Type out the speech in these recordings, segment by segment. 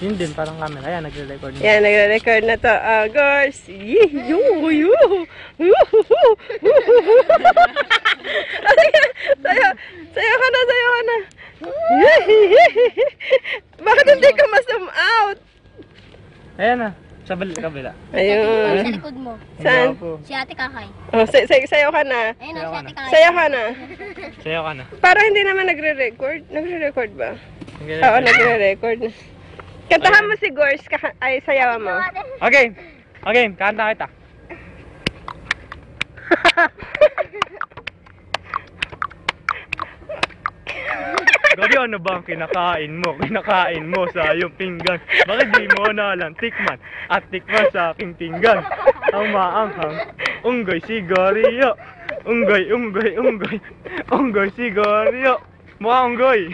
Yun din, parang camera. Ayan, nagre-record na. Yan, nagre-record na to. Girls! Sayo ka na, sayo ka na. Bakit hindi ka ma-zoom out? Ayan na, sa kabila. Ayun. Sa likod mo. Saan? Si Ate Kakay. Oh, sayo ka na. Ayun o, si Ate Kakay. Sayo ka na. Sayo ka na. Parang hindi naman nagre-record. Nagre-record ba? Nagre-record. Oo, nagre-record. Kantahan mo si Gors, ay sayawan mo. Okay, okay, kanta kita. Gagi, ano ba ang kinakain mo? Kinakain mo sa iyong pinggan. Bakit di mo na lang tikman at tikman sa aking pinggan? Ang maanghang, unggoy sigarilyo. Unggoy, unggoy, unggoy. Unggoy sigarilyo. Mukha unggoy.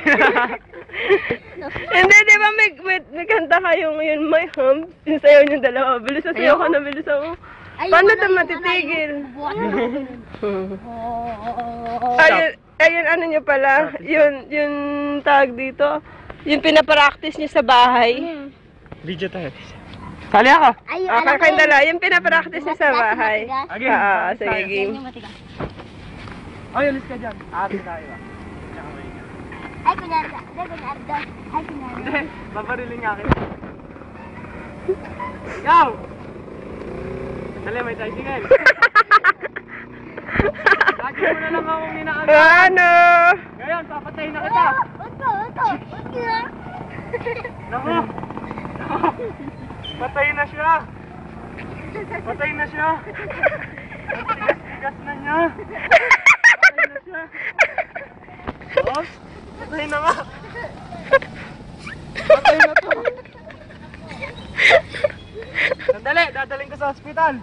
Hindi, di ba may kanta kayo ngayon, my hump? Yung sayaw niyong dalawa. Bilis na sayaw ka na, bilis ako. Paano ito matitigil? Ayun, ano nyo pala, yun tag dito, yung pinapractice nyo sa bahay. Video tayo. Sali ako. Okay, kayong dala, yung pinapractice nyo sa bahay. Sige, game. Ay, alis ka dyan. Ate tayo ba? Ay, kunyari daw. Ay, kunyari. Hindi, babariling nga kita. Ikaw! Dali, may tricycle. Lagi mo na lang akong inaagad. Ano? Ngayon, papatayin na kita. Ito. Naku! Patayin na siya. Patayin na siya. Ang tigas-tigas na niya. Patayin na siya. Oh, patayin na nga. Patayin na to. Sandali, dadaling ko sa ospital.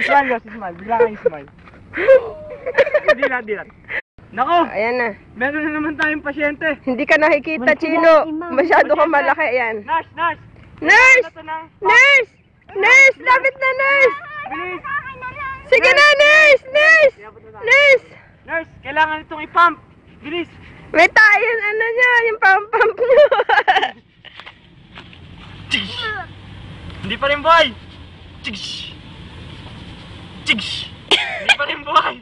Smile ka, smile. Bigla kang smile. Di lang. Nako! Ayan na. Meron na naman tayong pasyente. Hindi ka nakikita, Chino. Masyado ka malaki. Ayan. Nurse! Nurse! Nurse! Nurse! Lapit na, nurse! Bilis! Sige na, nurse! Nurse! Nurse! Nurse! Kailangan itong ipump! Bilis! May tayo, ano niya, yung pump niyo. Hindi pa rin buhay! Chigs! Hindi pa rin buhay!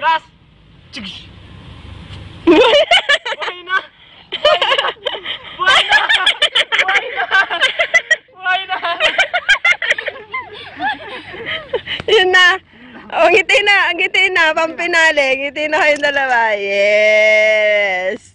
Last! Chigs! Buhay na! Buhay na! Yun na. O, ngiti na, pampinali. Ngiti na kayong dalawa. Yes!